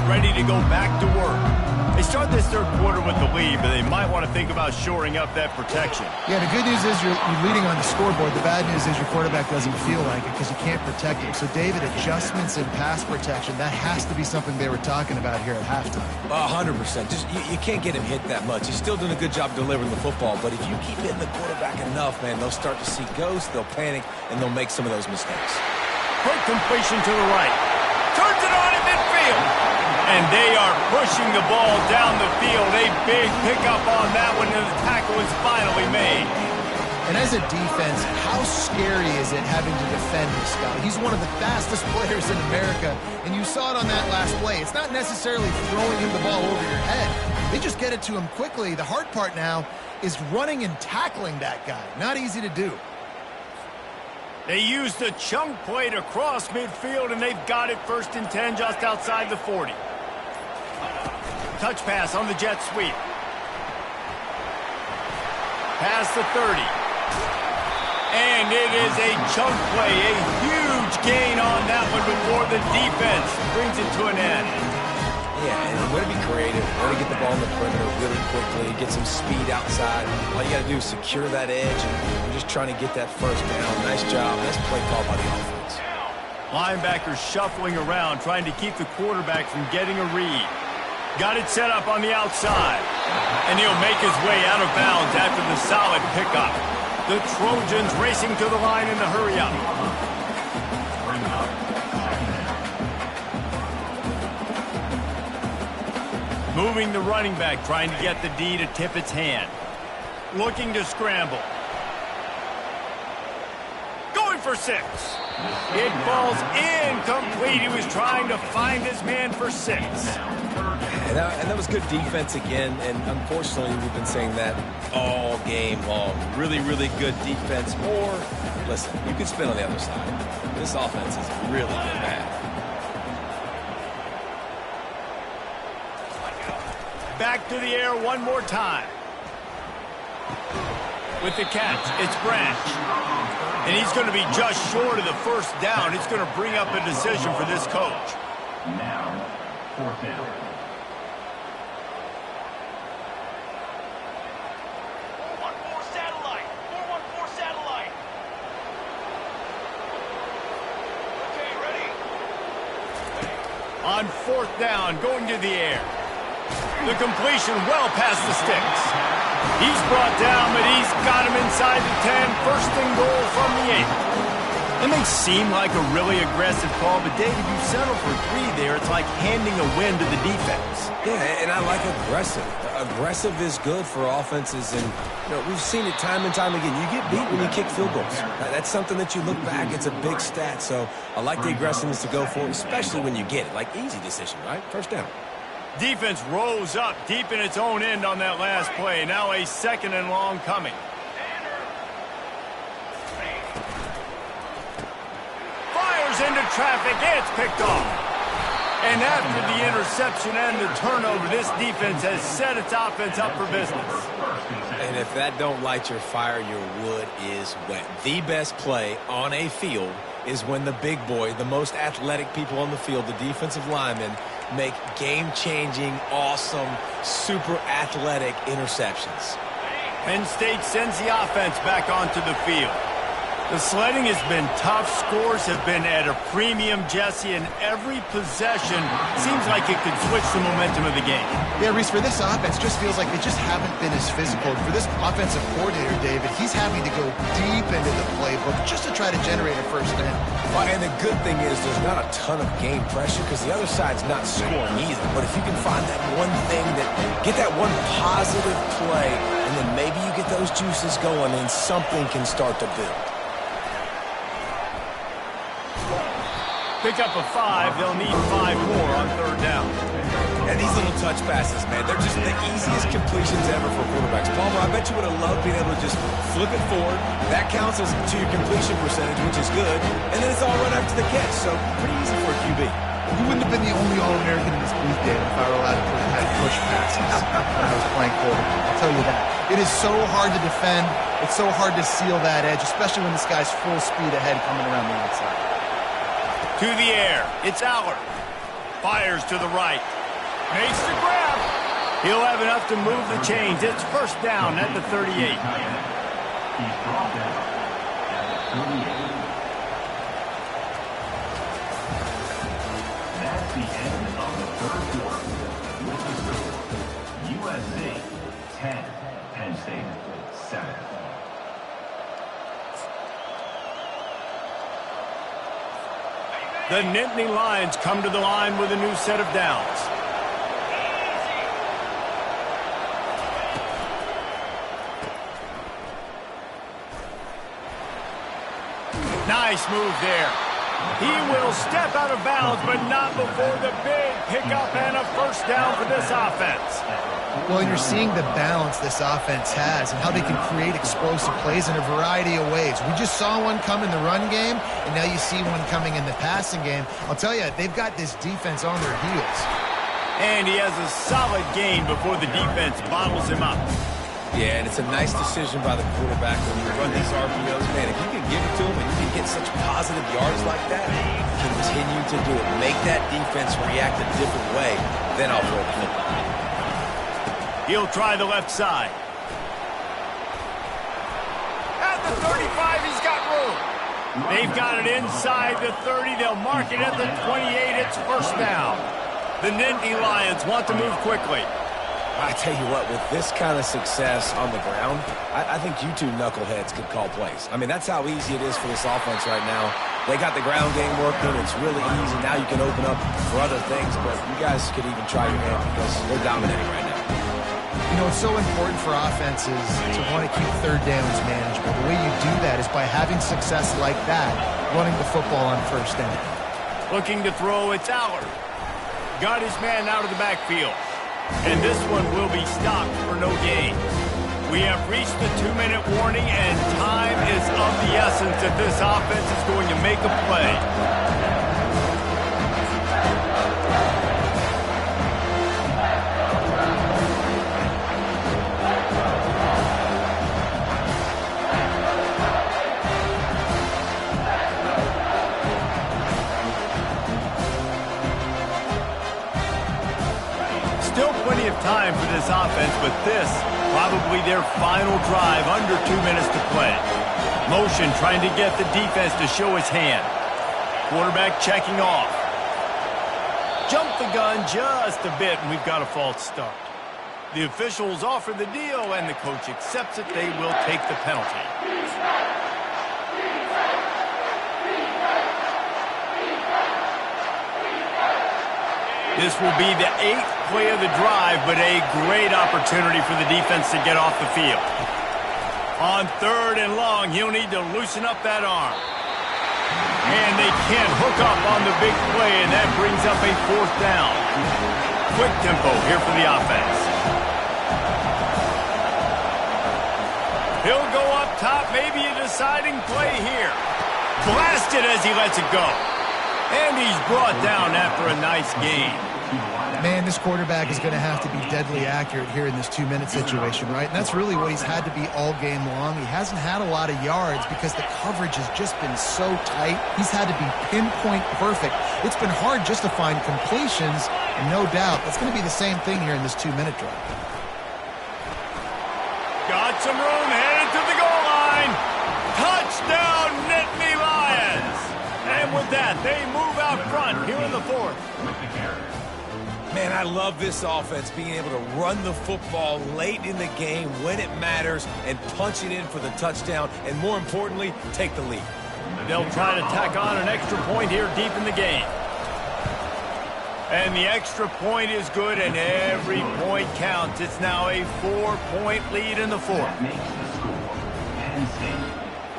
Ready to go back to work. They start this third quarter with the lead, but they might want to think about shoring up that protection. Yeah, the good news is you're leading on the scoreboard. The bad news is your quarterback doesn't feel like it because you can't protect him. So, David, adjustments in pass protection, that has to be something they were talking about here at halftime. 100%. Just you can't get him hit that much. He's still doing a good job delivering the football, but if you keep hitting the quarterback enough, man, they'll start to see ghosts, they'll panic, and they'll make some of those mistakes. Quick completion to the right. Turns it on in midfield. And they are pushing the ball down the field. A big pickup on that one, and the tackle is finally made. And as a defense, how scary is it having to defend this guy? He's one of the fastest players in America, and you saw it on that last play. It's not necessarily throwing him the ball over your head. They just get it to him quickly. The hard part now is running and tackling that guy. Not easy to do. They used the chunk play to cross midfield, and they've got it first and 10 just outside the 40. Touch pass on the jet sweep. Past the 30. And it is a chunk play, a huge gain on that one before the defense brings it to an end. Yeah, and way to be creative, way to get the ball in the perimeter really quickly, get some speed outside. All you got to do is secure that edge, and you're just trying to get that first down. Nice job. Nice play call by the offense. Linebackers shuffling around, trying to keep the quarterback from getting a read. Got it set up on the outside. And he'll make his way out of bounds after the solid pickup. The Trojans racing to the line in the hurry-up. moving the running back, trying to get the D to tip its hand. Looking to scramble. Going for 6. It falls incomplete. He was trying to find his man for 6. And that was good defense again, and unfortunately we've been saying that all game long. Really, really good defense. Or, listen, you can spin on the other side. This offense is really good bad. Back to the air one more time. With the catch, it's Branch. And he's going to be just short of the first down. It's going to bring up a decision for this coach. Now, 4th down. On 4th down, going to the air. The completion well past the sticks. He's brought down, but he's got him inside the 10. First and goal from the 8. It may seem like a really aggressive call, but David, you settle for 3 there. It's like handing a win to the defense. Yeah, and I like aggressive. Aggressive is good for offenses, and we've seen it time and time again. You get beat when you kick field goals. That's something that you look back, it's a big stat, so I like the aggressiveness to go for it, especially when you get it. Like, easy decision, right? First down. Defense rose up deep in its own end on that last play. Now a 2nd and long coming. Fires into traffic. It's picked off. And after the interception and the turnover, this defense has set its offense up for business. And if that don't light your fire, your wood is wet. The best play on a field is when the big boy, the most athletic people on the field, the defensive linemen, make game-changing, awesome, super athletic interceptions. Penn State sends the offense back onto the field. The sledding has been tough. Scores have been at a premium, Jesse, and every possession seems like it could switch the momentum of the game. Yeah, Reese, for this offense, just feels like they just haven't been as physical. For this offensive coordinator, David, he's having to go deep into the playbook just to try to generate a first down. Well, and the good thing is there's not a ton of game pressure because the other side's not scoring either. But if you can find that one thing, get that one positive play, and then maybe you get those juices going and something can start to build. Pick up a 5. They'll need 5 more on 3rd down. And these little touch passes, man, they're just the easiest completions ever for quarterbacks. Palmer, I bet you would have loved being able to just flip it forward. That counts as to your completion percentage, which is good. And then it's all run after the catch, so pretty easy for a QB. You wouldn't have been the only All-American in this booth, David, if I were allowed to have push passes when I was playing quarterback. I'll tell you that. It is so hard to defend. It's so hard to seal that edge, especially when this guy's full speed ahead coming around the outside. To the air. It's Aller. Fires to the right. Makes the grab. He'll have enough to move the chains. It's first down at the 38. He's dropped it at the 38. That's the end of the 3rd quarter. With the score, USC 10, Penn State 7. The Nittany Lions come to the line with a new set of downs. Nice move there. He will step out of bounds, but not before the big pickup and a first down for this offense. Well, you're seeing the balance this offense has and how they can create explosive plays in a variety of ways. We just saw one come in the run game, and now you see one coming in the passing game. I'll tell you, they've got this defense on their heels. And he has a solid gain before the defense bottles him up. Yeah, and it's a nice decision by the quarterback when you run these RPOs. Man, if you can give it to him and you can get such positive yards like that, continue to do it. Make that defense react a different way, then I'll throw the football. He'll try the left side. At the 35, he's got room. They've got it inside the 30. They'll mark it at the 28. It's first down. The Nittany Lions want to move quickly. I tell you what, with this kind of success on the ground, I think you two knuckleheads could call plays. I mean, that's how easy it is for this offense right now. They got the ground game working. It's really easy. Now you can open up for other things, but you guys could even try your hand because they're dominating right now. You know, it's so important for offenses to want to keep third downs manageable. The way you do that is by having success like that, running the football on first down. Looking to throw, it's Allard. Got his man out of the backfield. And this one will be stopped for no gain. We have reached the 2-minute warning, and time is of the essence if this offense is going to make a play. Still plenty of time for this offense, but this probably their final drive, under 2 minutes to play. Motion trying to get the defense to show his hand. Quarterback checking off. Jump the gun just a bit, and we've got a false start. The officials offer the deal, and the coach accepts it. They will take the penalty. This will be the 8th play of the drive, but a great opportunity for the defense to get off the field. On 3rd and long, he'll need to loosen up that arm. And they can't hook up on the big play, and that brings up a 4th down. Quick tempo here for the offense. He'll go up top, maybe a deciding play here. Blasted as he lets it go. And he's brought down after a nice gain. Man, this quarterback is going to have to be deadly accurate here in this 2-minute situation, right? And that's really what he's had to be all game long. He hasn't had a lot of yards because the coverage has just been so tight. He's had to be pinpoint perfect. It's been hard just to find completions, and no doubt that's going to be the same thing here in this 2-minute drive. Got some room, headed to the goal line. Touchdown, Nittany Lions! And with that, they move out front here in the 4th. Man, I love this offense, being able to run the football late in the game when it matters and punch it in for the touchdown, and more importantly, take the lead. They'll try to tack on an extra point here deep in the game. And the extra point is good, and every point counts. It's now a 4-point lead in the 4th.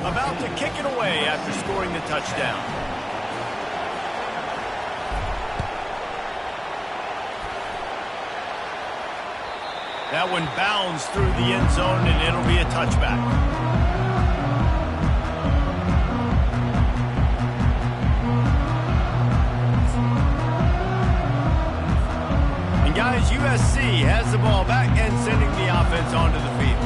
About to kick it away after scoring the touchdown. That one bounds through the end zone, and it'll be a touchback. And guys, USC has the ball back and sending the offense onto the field.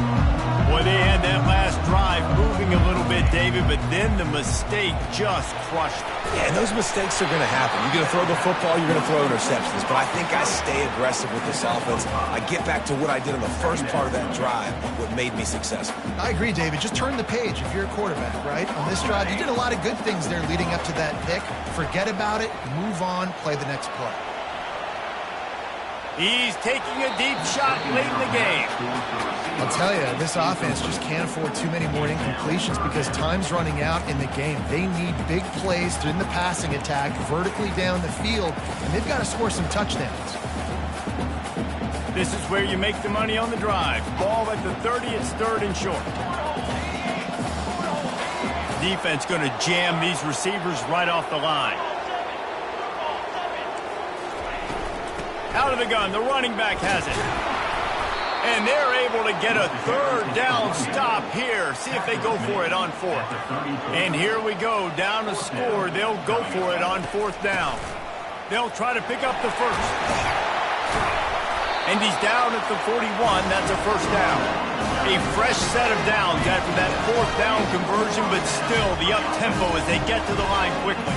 Boy, they had that last drive moving a little bit, David, but then the mistake just crushed them. Yeah, and those mistakes are going to happen. You're going to throw the football, you're going to throw interceptions. But I think I stay aggressive with this offense. I get back to what I did in the first part of that drive, what made me successful. I agree, David. Just turn the page if you're a quarterback, right? On this drive, you did a lot of good things there leading up to that pick. Forget about it, move on, play the next play. He's taking a deep shot late in the game. I'll tell you, this offense just can't afford too many more incompletions because time's running out in the game. They need big plays in the passing attack, vertically down the field, and they've got to score some touchdowns. This is where you make the money on the drive. Ball at the 30, it's 3rd and short. Defense going to jam these receivers right off the line. Out of the gun, the running back has it. And they're able to get a 3rd down stop here. See if they go for it on 4th. And here we go, down a score. They'll go for it on 4th down. They'll try to pick up the 1st. And he's down at the 41. That's a 1st down. A fresh set of downs after that 4th down conversion, but still the up-tempo as they get to the line quickly.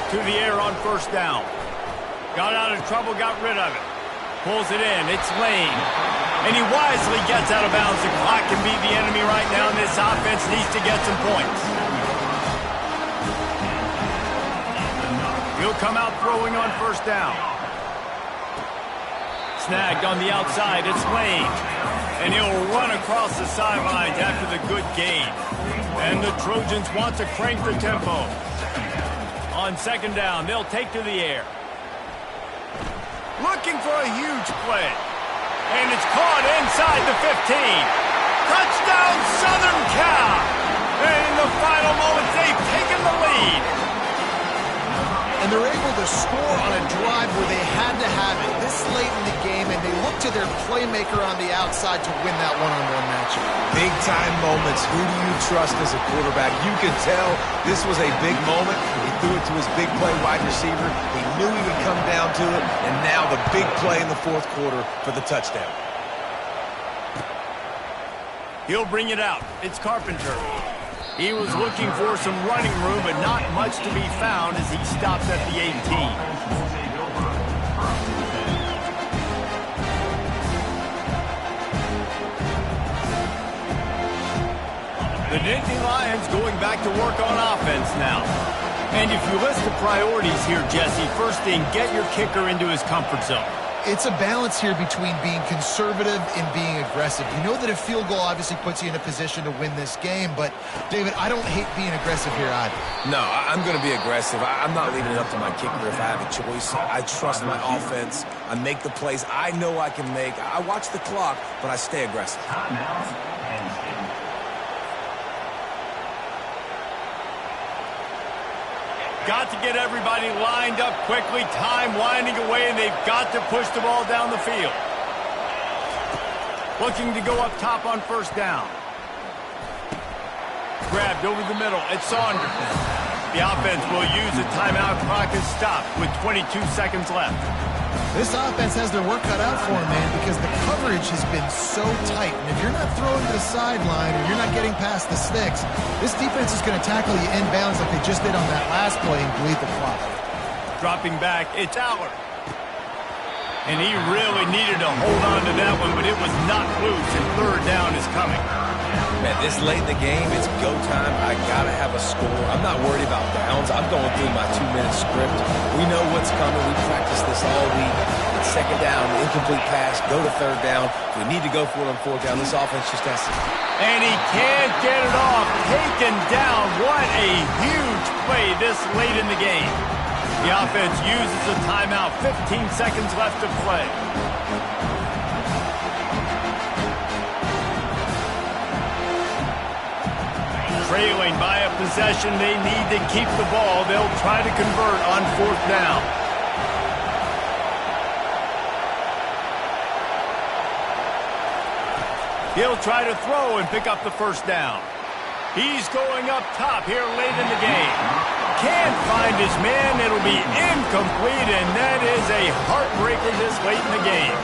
To the air on 1st down. Got out of trouble, got rid of it. Pulls it in, it's Lane. And he wisely gets out of bounds. The clock can be the enemy right now, and this offense needs to get some points. He'll come out throwing on 1st down. Snagged on the outside, it's Lane. And he'll run across the sidelines after the good gain. And the Trojans want to crank the tempo. On second down, they'll take to the air. Looking for a huge play. And it's caught inside the 15. Touchdown, Southern Cal! And in the final moments, they've taken the lead. And they're able to score on a drive where they had to have it this late in the game, and they look to their playmaker on the outside to win that one-on-one matchup. Big-time moments. Who do you trust as a quarterback? You can tell this was a big moment. He threw it to his big play wide receiver. He knew he would come down to it, and now the big play in the fourth quarter for the touchdown. He'll bring it out. It's Carpenter. He was looking for some running room, but not much to be found as he stops at the 18. The Nittany Lions going back to work on offense now. And if you list the priorities here, Jesse, first thing, get your kicker into his comfort zone. It's a balance here between being conservative and being aggressive. You know that a field goal obviously puts you in a position to win this game, but, David, I don't hate being aggressive here either. No, I'm going to be aggressive. I'm not leaving it up to my kicker if I have a choice. I trust my offense. I make the plays I know I can make. I watch the clock, but I stay aggressive. Got to get everybody lined up quickly, time winding away, and they've got to push the ball down the field. Looking to go up top on first down. Grabbed over the middle. It's Saunders. The offense will use the timeout. Clock is stopped with 22 seconds left. This offense has their work cut out for them, man, because the coverage has been so tight. And if you're not throwing to the sideline or you're not getting past the sticks, this defense is going to tackle you inbounds like they just did on that last play and bleed the clock. Dropping back, it's Aller. And he really needed to hold on to that one, but it was not loose, and third down is coming. Man, this late in the game, it's go time. I got to have a score. I'm not worried about downs. I'm going through my 2-minute script. We know what's coming. We practiced this all week. It's second down, incomplete pass, go to third down. If we need to go for it on fourth down, this offense just has to. And he can't get it off. Taken down. What a huge play this late in the game. The offense uses a timeout. 15 seconds left to play. Trailing by a possession, they need to keep the ball. They'll try to convert on fourth down. He'll try to throw and pick up the first down. He's going up top here late in the game. Can't find his man. It'll be incomplete, and that is a heartbreaker this late in the game.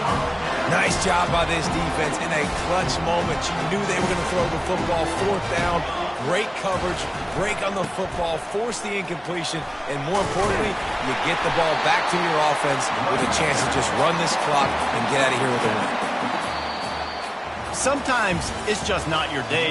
Nice job by this defense in a clutch moment. You knew they were going to throw the football. Fourth down, great coverage, break on the football, force the incompletion, and more importantly, you get the ball back to your offense with a chance to just run this clock and get out of here with a win. Sometimes it's just not your day.